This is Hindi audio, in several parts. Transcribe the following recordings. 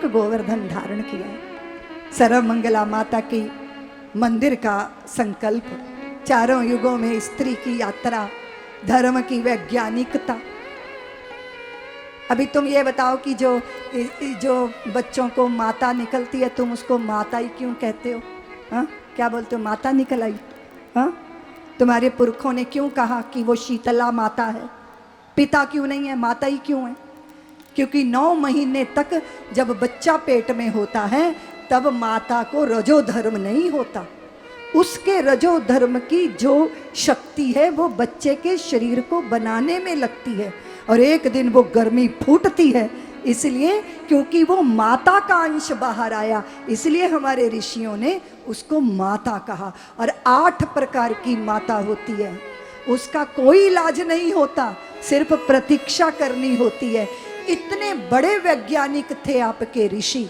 गोवर्धन धारण किया है। सर्वमंगला माता की मंदिर का संकल्प, चारों युगों में स्त्री की यात्रा, धर्म की वैज्ञानिकता। अभी तुम ये बताओ कि जो बच्चों को माता निकलती है, तुम उसको माता ही क्यों कहते हो? हाँ, क्या बोलते हो? माता निकल आई। हाँ, तुम्हारे पुरखों ने क्यों कहा कि वो शीतला माता है? पिता क्यों नहीं है, माता ही क्यों है? क्योंकि 9 महीने तक जब बच्चा पेट में होता है तब माता को रजो धर्म नहीं होता। उसके रजो धर्म की जो शक्ति है वो बच्चे के शरीर को बनाने में लगती है, और एक दिन वो गर्मी फूटती है। इसलिए क्योंकि वो माता का अंश बाहर आया, इसलिए हमारे ऋषियों ने उसको माता कहा। और 8 प्रकार की माता होती है, उसका कोई इलाज नहीं होता, सिर्फ प्रतीक्षा करनी होती है। इतने बड़े वैज्ञानिक थे आपके ऋषि,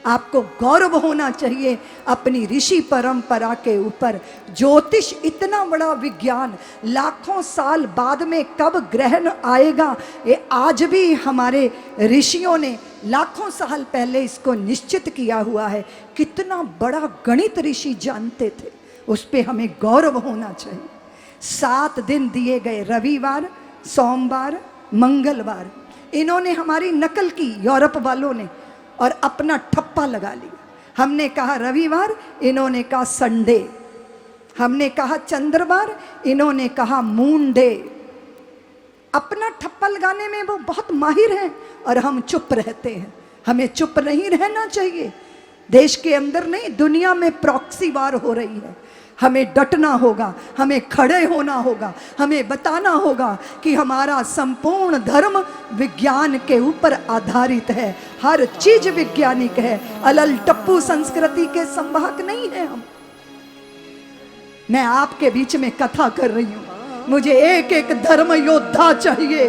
आपको गौरव होना चाहिए अपनी ऋषि परंपरा के ऊपर। ज्योतिष इतना बड़ा विज्ञान, लाखों साल बाद में कब ग्रहण आएगा ये आज भी हमारे ऋषियों ने लाखों साल पहले इसको निश्चित किया हुआ है। कितना बड़ा गणित ऋषि जानते थे, उस पे हमें गौरव होना चाहिए। 7 दिन दिए गए, रविवार, सोमवार, मंगलवार। इन्होंने हमारी नकल की, यूरोप वालों ने, और अपना ठप्पा लगा लिया। हमने कहा रविवार, इन्होंने कहा संडे। हमने कहा चंद्रवार, इन्होंने कहा मून डे। अपना ठप्पा लगाने में वो बहुत माहिर हैं और हम चुप रहते हैं। हमें चुप नहीं रहना चाहिए। देश के अंदर नहीं, दुनिया में प्रॉक्सी वार हो रही है। हमें डटना होगा, हमें खड़े होना होगा, हमें बताना होगा कि हमारा संपूर्ण धर्म विज्ञान के ऊपर आधारित है। हर चीज वैज्ञानिक है, अलल टप्पू संस्कृति के संवाहक नहीं है हम। मैं आपके बीच में कथा कर रही हूं, मुझे एक एक धर्म योद्धा चाहिए,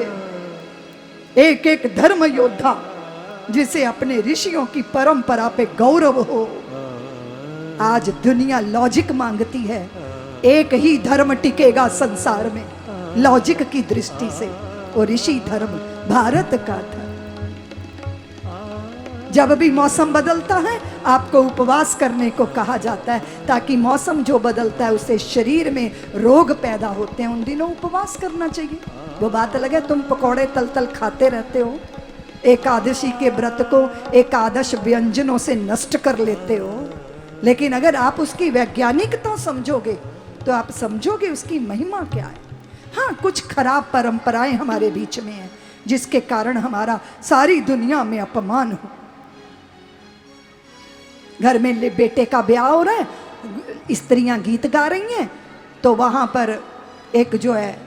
एक एक धर्म योद्धा जिसे अपने ऋषियों की परंपरा पे गौरव हो। आज दुनिया लॉजिक मांगती है, एक ही धर्म टिकेगा संसार में लॉजिक की दृष्टि से, और ऋषि धर्म भारत का था। जब भी मौसम बदलता है आपको उपवास करने को कहा जाता है, ताकि मौसम जो बदलता है उससे शरीर में रोग पैदा होते हैं, उन दिनों उपवास करना चाहिए। वो बात अलग है, तुम पकौड़े तल तल खाते रहते हो, एकादशी के व्रत को एकादश व्यंजनों से नष्ट कर लेते हो, लेकिन अगर आप उसकी वैज्ञानिकता समझोगे तो आप समझोगे उसकी महिमा क्या है। हाँ, कुछ खराब परंपराएं हमारे बीच में हैं जिसके कारण हमारा सारी दुनिया में अपमान हो। घर में बेटे का ब्याह हो रहा है, स्त्रियां गीत गा रही हैं, तो वहां पर एक जो है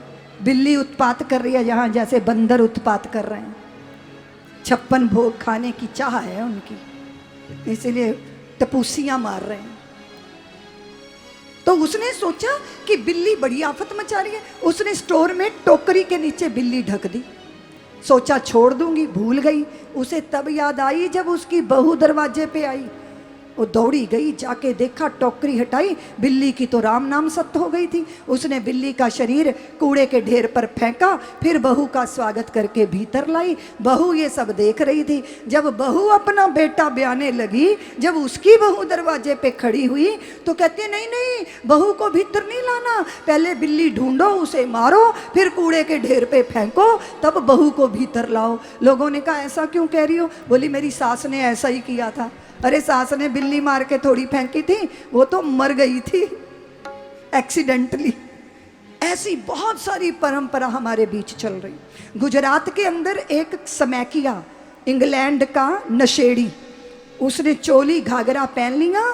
बिल्ली उत्पात कर रही है, जहां जैसे बंदर उत्पात कर रहे हैं। 56 भोग खाने की चाह है उनकी, इसीलिए टपूसियां मार रहे हैं। तो उसने सोचा कि बिल्ली बड़ी आफत मचा रही है, उसने स्टोर में टोकरी के नीचे बिल्ली ढक दी। सोचा छोड़ दूंगी, भूल गई। उसे तब याद आई जब उसकी बहू दरवाजे पे आई। वो दौड़ी गई, जाके देखा, टोकरी हटाई, बिल्ली की तो राम नाम सत्य हो गई थी। उसने बिल्ली का शरीर कूड़े के ढेर पर फेंका, फिर बहू का स्वागत करके भीतर लाई। बहू ये सब देख रही थी। जब बहू अपना बेटा ब्याने लगी, जब उसकी बहू दरवाजे पे खड़ी हुई तो कहती है, नहीं नहीं, बहू को भीतर नहीं लाना, पहले बिल्ली ढूंढो, उसे मारो, फिर कूड़े के ढेर पे फेंको, तब बहू को भीतर लाओ। लोगों ने कहा ऐसा क्यों कह रही हो? बोली मेरी सास ने ऐसा ही किया था। अरे सास ने बिल्ली मार के थोड़ी फेंकी थी, वो तो मर गई थी एक्सीडेंटली। ऐसी बहुत सारी परंपरा हमारे बीच चल रही। गुजरात के अंदर एक समैकिया, इंग्लैंड का नशेड़ी, उसने चोली घाघरा पहन लिया,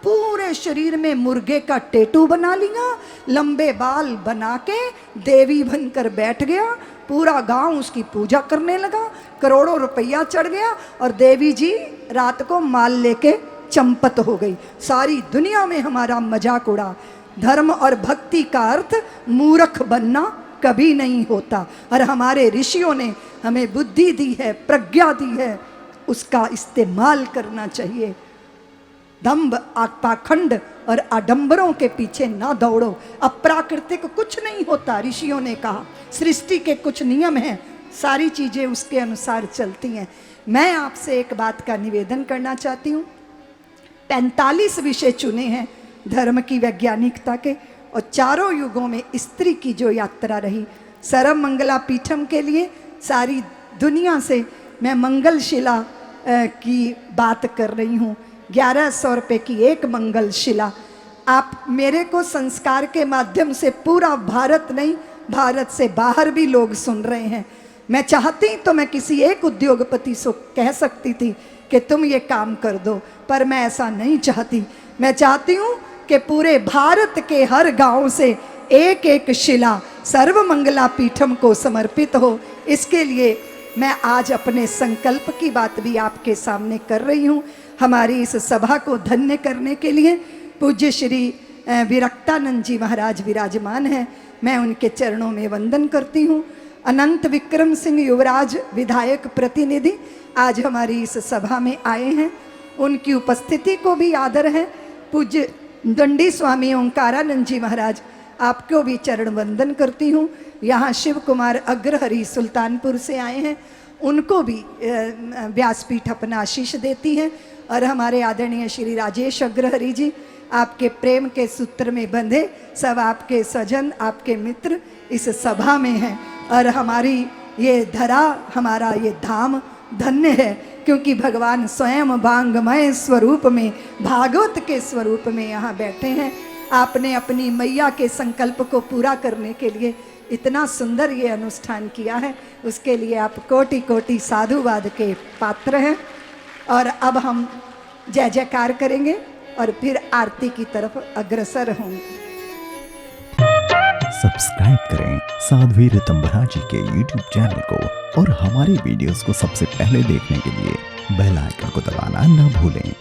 पूरे शरीर में मुर्गे का टैटू बना लिया, लंबे बाल बना के देवी बनकर बैठ गया। पूरा गांव उसकी पूजा करने लगा, करोड़ों रुपया चढ़ गया, और देवी जी रात को माल लेके चंपत हो गई। सारी दुनिया में हमारा मजाक उड़ा। धर्म और भक्ति का अर्थ मूर्ख बनना कभी नहीं होता, और हमारे ऋषियों ने हमें बुद्धि दी है, प्रज्ञा दी है, उसका इस्तेमाल करना चाहिए। दंभ, पाखंड और आडंबरों के पीछे ना दौड़ो। अप्राकृतिक कुछ नहीं होता, ऋषियों ने कहा। सृष्टि के कुछ नियम हैं, सारी चीजें उसके अनुसार चलती हैं, मैं आपसे एक बात का निवेदन करना चाहती हूँ। 45 विषय चुने हैं धर्म की वैज्ञानिकता के, और चारों युगों में स्त्री की जो यात्रा रही, सर्व मंगला पीठम के लिए सारी दुनिया से मैं मंगल शिला की बात कर रही हूँ। 1100 रुपये की एक मंगल शिला। आप मेरे को संस्कार के माध्यम से पूरा भारत नहीं, भारत से बाहर भी लोग सुन रहे हैं। मैं चाहती तो मैं किसी एक उद्योगपति से कह सकती थी कि तुम ये काम कर दो, पर मैं ऐसा नहीं चाहती। मैं चाहती हूँ कि पूरे भारत के हर गांव से एक एक शिला सर्वमंगला पीठम को समर्पित हो। इसके लिए मैं आज अपने संकल्प की बात भी आपके सामने कर रही हूँ। हमारी इस सभा को धन्य करने के लिए पूज्य श्री विरक्तानंद जी महाराज विराजमान हैं। मैं उनके चरणों में वंदन करती हूँ। अनंत विक्रम सिंह युवराज विधायक प्रतिनिधि आज हमारी इस सभा में आए हैं, उनकी उपस्थिति को भी आदर है। पूज्य दंडी स्वामी ओंकारानंद जी महाराज, आपको भी चरण वंदन करती हूँ। यहाँ शिव कुमार अग्रहरि सुल्तानपुर से आए हैं, उनको भी व्यासपीठ अपना आशीष देती है। और हमारे आदरणीय श्री राजेश अग्रहरि जी, आपके प्रेम के सूत्र में बंधे सब आपके स्वजन, आपके मित्र इस सभा में हैं। और हमारी ये धरा, हमारा ये धाम धन्य है, क्योंकि भगवान स्वयं वांगमय स्वरूप में, भागवत के स्वरूप में यहाँ बैठे हैं। आपने अपनी मैया के संकल्प को पूरा करने के लिए इतना सुंदर ये अनुष्ठान किया है, उसके लिए आप कोटि कोटि साधुवाद के पात्र हैं। और अब हम जय जयकार करेंगे और फिर आरती की तरफ अग्रसर होंगे। सब्सक्राइब करें साध्वी ऋतंभरा जी के YouTube चैनल को, और हमारे वीडियोस को सबसे पहले देखने के लिए बेल आइकन को दबाना न भूलें।